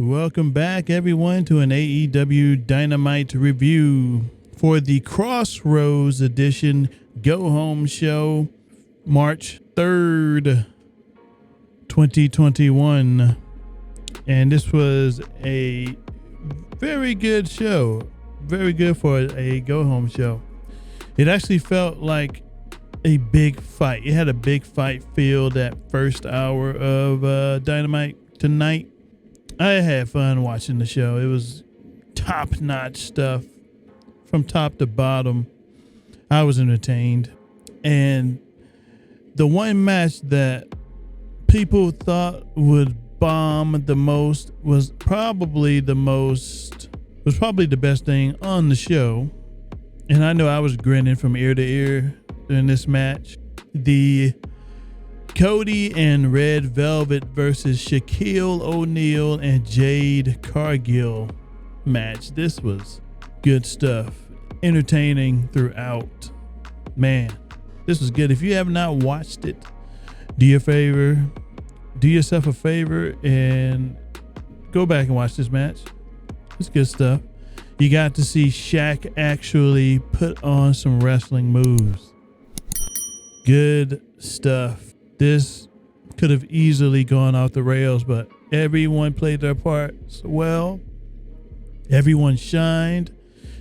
Welcome back, everyone, to an AEW Dynamite review for the Crossroads edition Go Home show, March 3rd, 2021. And this was a very good show. Very good for a Go Home show. It actually felt like a big fight. It had a big fight feel that first hour of Dynamite tonight. I had fun watching the show. It was top-notch stuff from top to bottom. I was entertained. And the one match that people thought would bomb the most was probably the best thing on the show. And I know I was grinning from ear to ear during this match. The Cody and Red Velvet versus Shaquille O'Neal and Jade Cargill match. This was good stuff. Entertaining throughout. Man, this was good. If you have not watched it, do yourself a favor and go back and watch this match. It's good stuff. You got to see Shaq actually put on some wrestling moves. Good stuff. This could have easily gone off the rails, but everyone played their parts well. Everyone shined,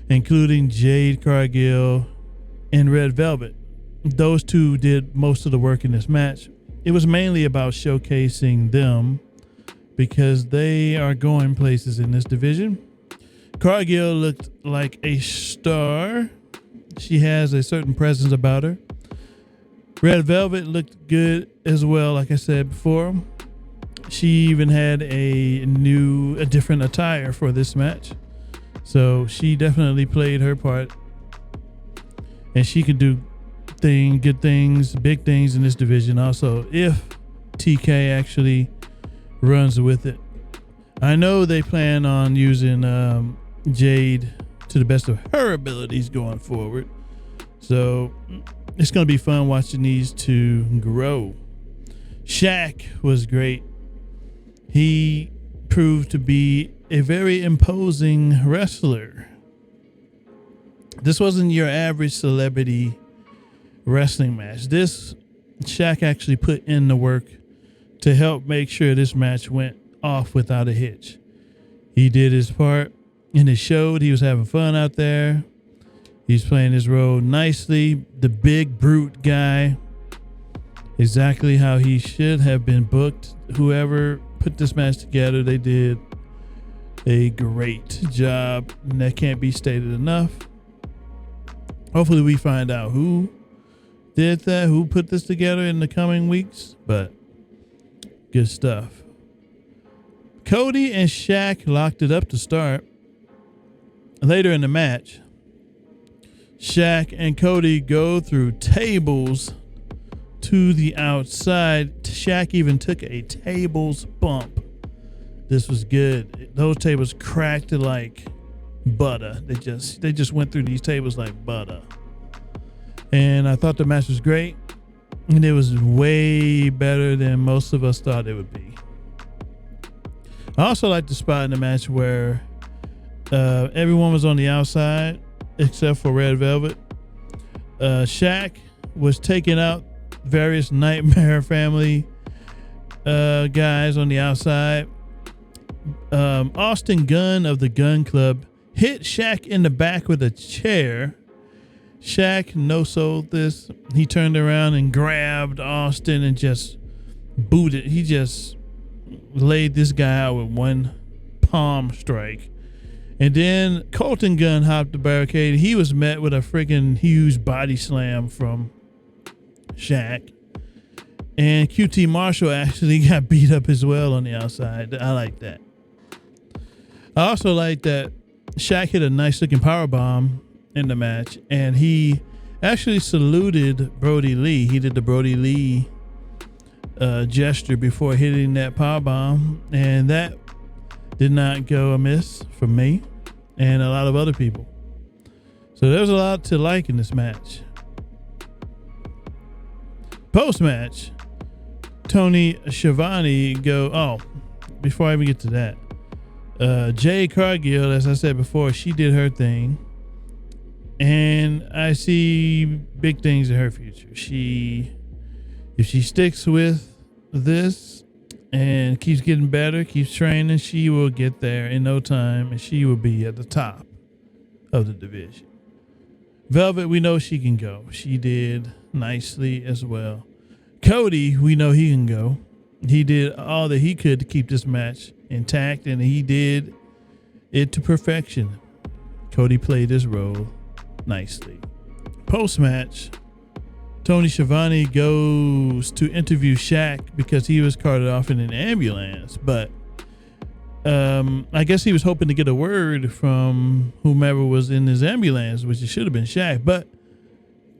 including Jade Cargill and Red Velvet. Those two did most of the work in this match. It was mainly about showcasing them because they are going places in this division. Cargill looked like a star. She has a certain presence about her. Red Velvet looked good as well, like I said before. She even had a different attire for this match. So she definitely played her part. And she could do good things, big things in this division also, if TK actually runs with it. I know they plan on using Jade to the best of her abilities going forward. So it's going to be fun watching these two grow. Shaq was great. He proved to be a very imposing wrestler. This wasn't your average celebrity wrestling match. This Shaq actually put in the work to help make sure this match went off without a hitch. He did his part and it showed. He was having fun out there. He's playing his role nicely. The big brute guy, exactly how he should have been booked. Whoever put this match together, they did a great job, and that can't be stated enough. Hopefully we find out who did that, who put this together in the coming weeks, but good stuff. Cody and Shaq locked it up to start. Later in the match, Shaq and Cody go through tables to the outside. Shaq even took a tables bump. This was good. Those tables cracked like butter. They just went through these tables like butter. And I thought the match was great. And it was way better than most of us thought it would be. I also liked the spot in the match where everyone was on the outside except for Red Velvet. Shaq was taking out various Nightmare Family guys on the outside. Austin Gunn of the Gun Club hit Shaq in the back with a chair. Shaq no-sold this. He turned around and grabbed Austin and just booted. He just laid this guy out with one palm strike. And then Colton Gunn hopped the barricade. He was met with a freaking huge body slam from Shaq. And QT Marshall actually got beat up as well on the outside. I like that. I also like that Shaq hit a nice looking powerbomb in the match. And he actually saluted Brody Lee. He did the Brody Lee gesture before hitting that powerbomb. And that did not go amiss for me and a lot of other people. So there's a lot to like in this match. Post-match, Tony Schiavone before I even get to that, Jade Cargill, as I said before, she did her thing. And I see big things in her future. If she sticks with this and keeps getting better, keeps training, she will get there in no time, and she will be at the top of the division. Velvet, we know she can go. She did nicely as well. Cody, we know he can go. He did all that he could to keep this match intact, and he did it to perfection. Cody played his role nicely. Post-match, Tony Schiavone goes to interview Shaq because he was carted off in an ambulance, but I guess he was hoping to get a word from whomever was in his ambulance, which it should have been Shaq. But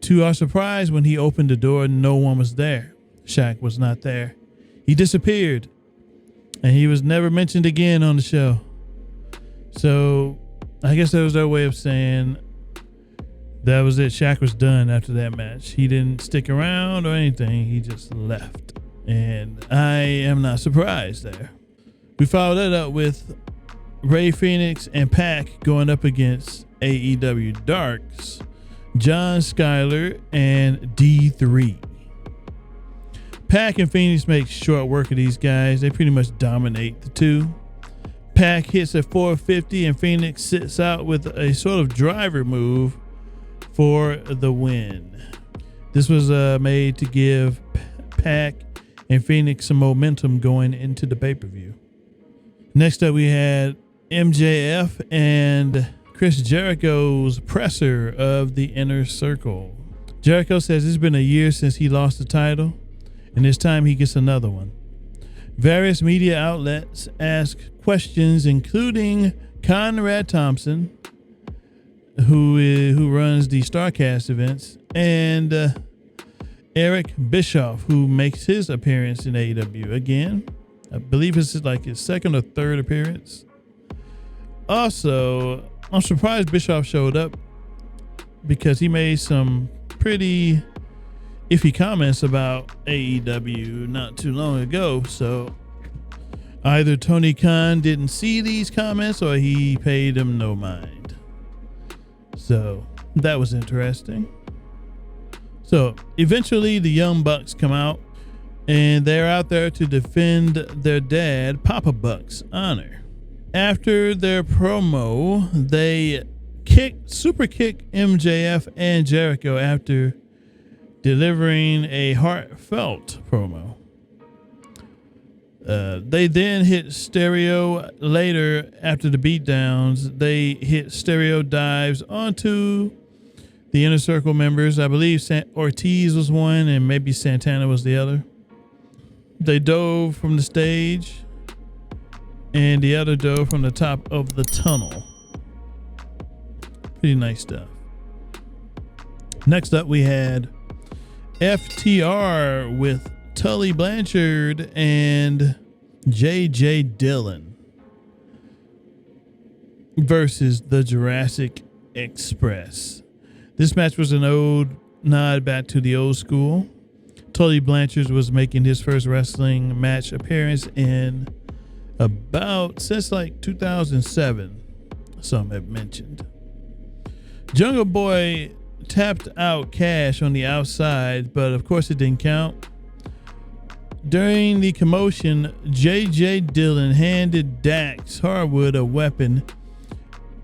to our surprise, when he opened the door, no one was there. Shaq was not there. He disappeared, and he was never mentioned again on the show. So I guess that was their way of saying that was it. Shaq was done after that match. He didn't stick around or anything. He just left. And I am not surprised there. We followed that up with Ray Phoenix and Pac going up against AEW Dark's John Skyler and D3. Pac and Phoenix make short work of these guys. They pretty much dominate the two. Pac hits at 450 and Phoenix sits out with a sort of driver move for the win. This was made to give Pac and Phoenix some momentum going into the pay-per-view. Next up, we had MJF and Chris Jericho's presser of the Inner Circle. Jericho says it's been a year since he lost the title, and this time he gets another one. Various media outlets ask questions, including Conrad Thompson, who runs the StarCast events, and Eric Bischoff, who makes his appearance in AEW again. I believe this is like his second or third appearance. Also, I'm surprised Bischoff showed up because he made some pretty iffy comments about AEW not too long ago. So either Tony Khan didn't see these comments or he paid him no mind. So that was interesting. So eventually the Young Bucks come out and they're out there to defend their dad, Papa Buck's honor. After their promo, they super kick MJF and Jericho after delivering a heartfelt promo. They then hit stereo later after the beatdowns. They hit stereo dives onto the Inner Circle members. I believe Ortiz was one and maybe Santana was the other. They dove from the stage and the other dove from the top of the tunnel. Pretty nice stuff. Next up, we had FTR with Tully Blanchard and J.J. Dillon versus the Jurassic Express. This match was an nod back to the old school. Tully Blanchard was making his first wrestling match appearance in since like 2007, some have mentioned. Jungle Boy tapped out Cash on the outside, but of course it didn't count. During the commotion, J.J. Dillon handed Dax Harwood a weapon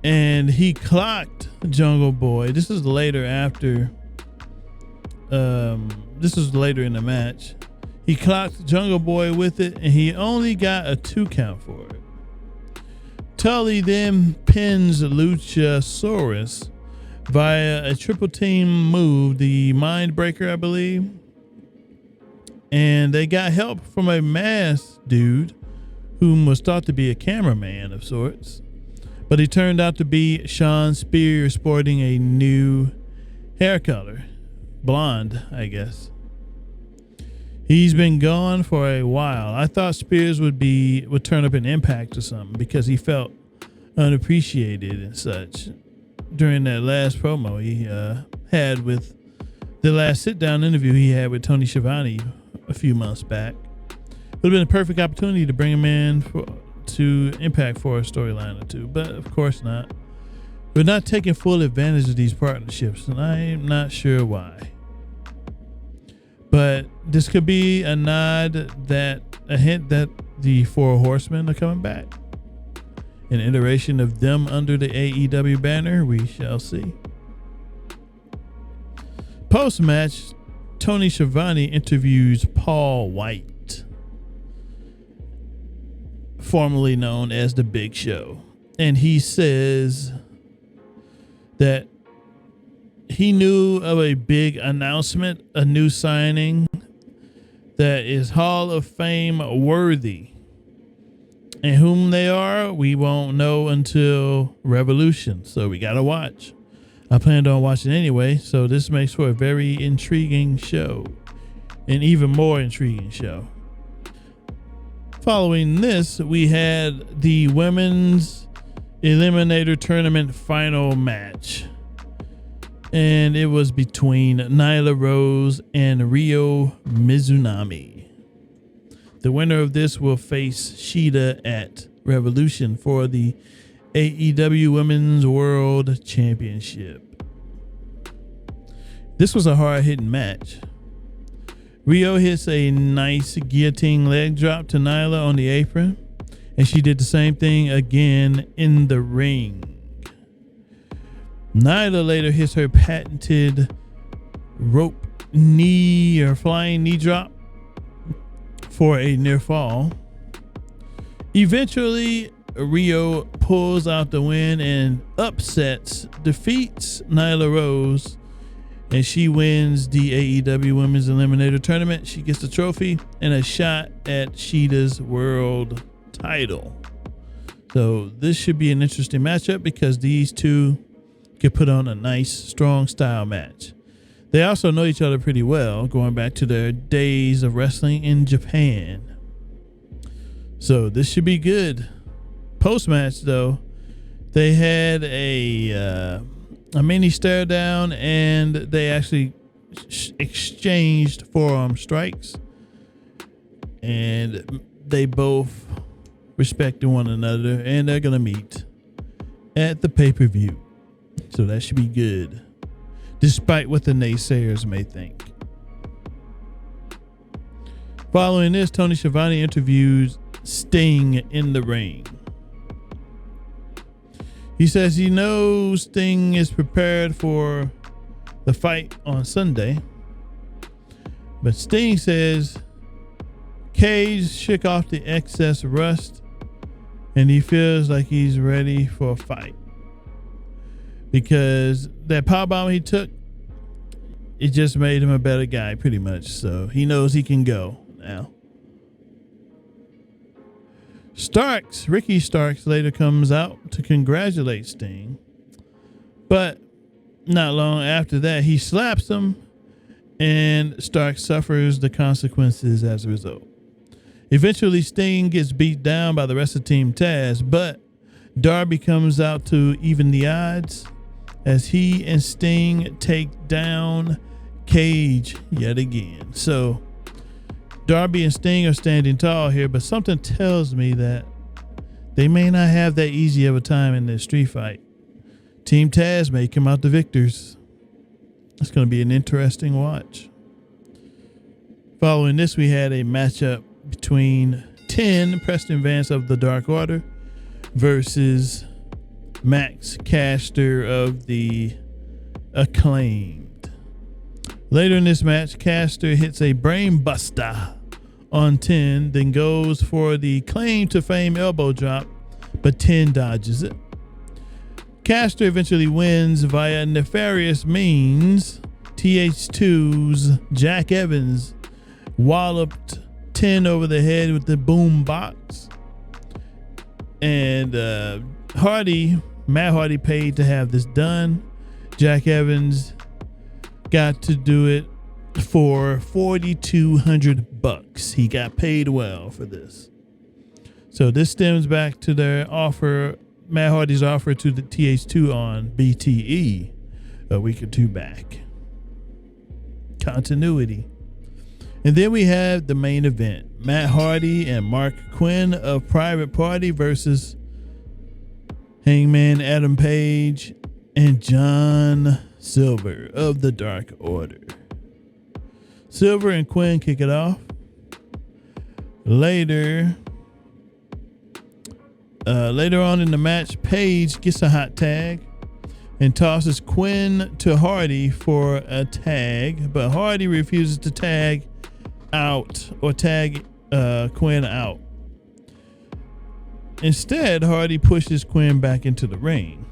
and he clocked Jungle Boy. This is later in the match. He clocked Jungle Boy with it and he only got a 2 count for it. Tully then pins Luchasaurus via a triple team move, the Mindbreaker, I believe. And they got help from a masked dude whom was thought to be a cameraman of sorts. But he turned out to be Sean Spears sporting a new hair color. Blonde, I guess. He's been gone for a while. I thought Spears would turn up in Impact or something because he felt unappreciated and such during that last promo he had with the last sit-down interview he had with Tony Schiavone a few months back. Would have been a perfect opportunity to bring him in to Impact for a storyline or two, but of course not. We're not taking full advantage of these partnerships, and I'm not sure why. But this could be a hint that the Four Horsemen are coming back. An iteration of them under the AEW banner, we shall see. Post-match, Tony Schiavone interviews Paul White, formerly known as The Big Show. And he says that he knew of a big announcement, a new signing that is Hall of Fame worthy. And whom they are, we won't know until Revolution. So we got to watch. I planned on watching anyway, so this makes for a very intriguing show. An even more intriguing show. Following this, we had the Women's Eliminator Tournament final match. And it was between Nyla Rose and Ryo Mizunami. The winner of this will face Shida at Revolution for the AEW Women's World Championship. This was a hard-hitting match. Ryo hits a nice guillotine leg drop to Nyla on the apron, and she did the same thing again in the ring. Nyla later hits her patented rope knee or flying knee drop for a near fall. Eventually, Ryo pulls out the win and defeats Nyla Rose, and she wins the AEW Women's Eliminator Tournament. She gets the trophy and a shot at Shida's world title. So this should be an interesting matchup because these two could put on a nice, strong style match. They also know each other pretty well, going back to their days of wrestling in Japan. So this should be good. Post-match, though, they had a mini stare down, and they actually exchanged forearm strikes, and they both respected one another, and they're gonna meet at the pay-per-view. So that should be good, despite what the naysayers may think. Following this, Tony Schiavone interviews Sting in the ring. He says he knows Sting is prepared for the fight on Sunday, but Sting says Cage shook off the excess rust and he feels like he's ready for a fight. Because that powerbomb he took, it just made him a better guy pretty much. So he knows he can go now. Ricky Starks later comes out to congratulate Sting. But not long after that, he slaps him and Starks suffers the consequences as a result. Eventually, Sting gets beat down by the rest of Team Taz, but Darby comes out to even the odds as he and Sting take down Cage yet again. So Darby and Sting are standing tall here, but something tells me that they may not have that easy of a time in this street fight. Team Taz may come out the victors. It's going to be an interesting watch. Following this, we had a matchup between 10 Preston Vance of the Dark Order versus Max Caster of the Acclaimed. Later in this match, Caster hits a brain buster on 10, then goes for the claim to fame elbow drop, but 10 dodges it. Caster eventually wins via nefarious means. TH2's Jack Evans walloped 10 over the head with the boom box. And Matt Hardy paid to have this done. Jack Evans got to do it for $4,200. He got paid well for this. So this stems back to their offer, Matt Hardy's offer to the TH2 on BTE a week or two back. Continuity. And then we have the main event. Matt Hardy and Mark Quinn of Private Party versus Hangman Adam Page and John Silver of the Dark Order. Silver and Quinn kick it off. Later on in the match, Page gets a hot tag and tosses Quinn to Hardy for a tag, but Hardy refuses to tag out or tag Quinn out. Instead, Hardy pushes Quinn back into the ring.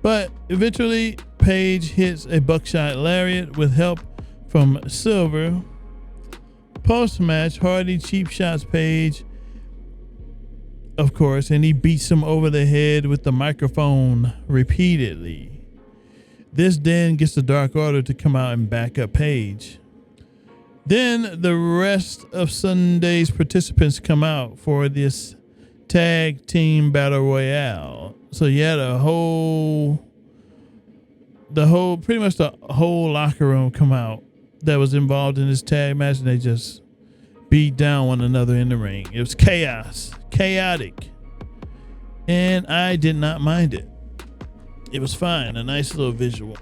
But eventually, Page hits a buckshot lariat with help from Silver. Post-match, Hardy cheap shots Page, of course, and he beats him over the head with the microphone repeatedly. This then gets the Dark Order to come out and back up Page. Then the rest of Sunday's participants come out for this tag team battle royale. So you had pretty much the whole locker room come out that was involved in this tag match, and they just beat down one another in the ring. It was chaotic, and I did not mind it. It was fine, a nice little visual.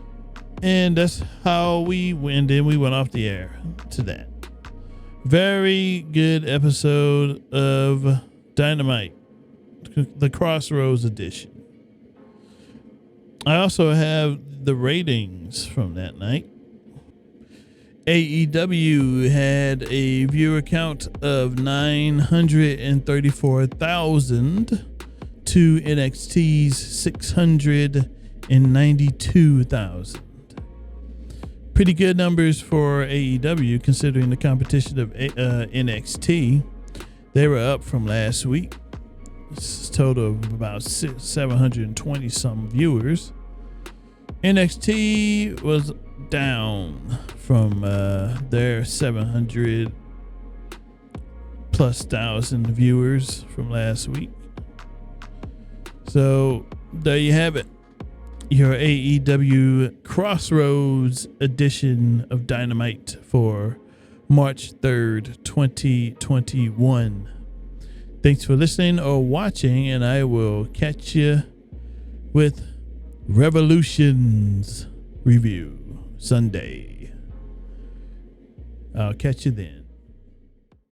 And that's how we went. Then we went off the air to that. Very good episode of Dynamite, the Crossroads edition. I also have the ratings from that night. AEW had a viewer count of 934,000 to NXT's 692,000. Pretty good numbers for AEW considering the competition of NXT. They were up from last week. It's a total of about 720 some viewers. NXT was down from their 700 plus thousand viewers from last week. So there you have it. Your AEW Crossroads edition of Dynamite for March 3rd, 2021. Thanks for listening or watching, and I will catch you with Revolution's review Sunday. I'll catch you then.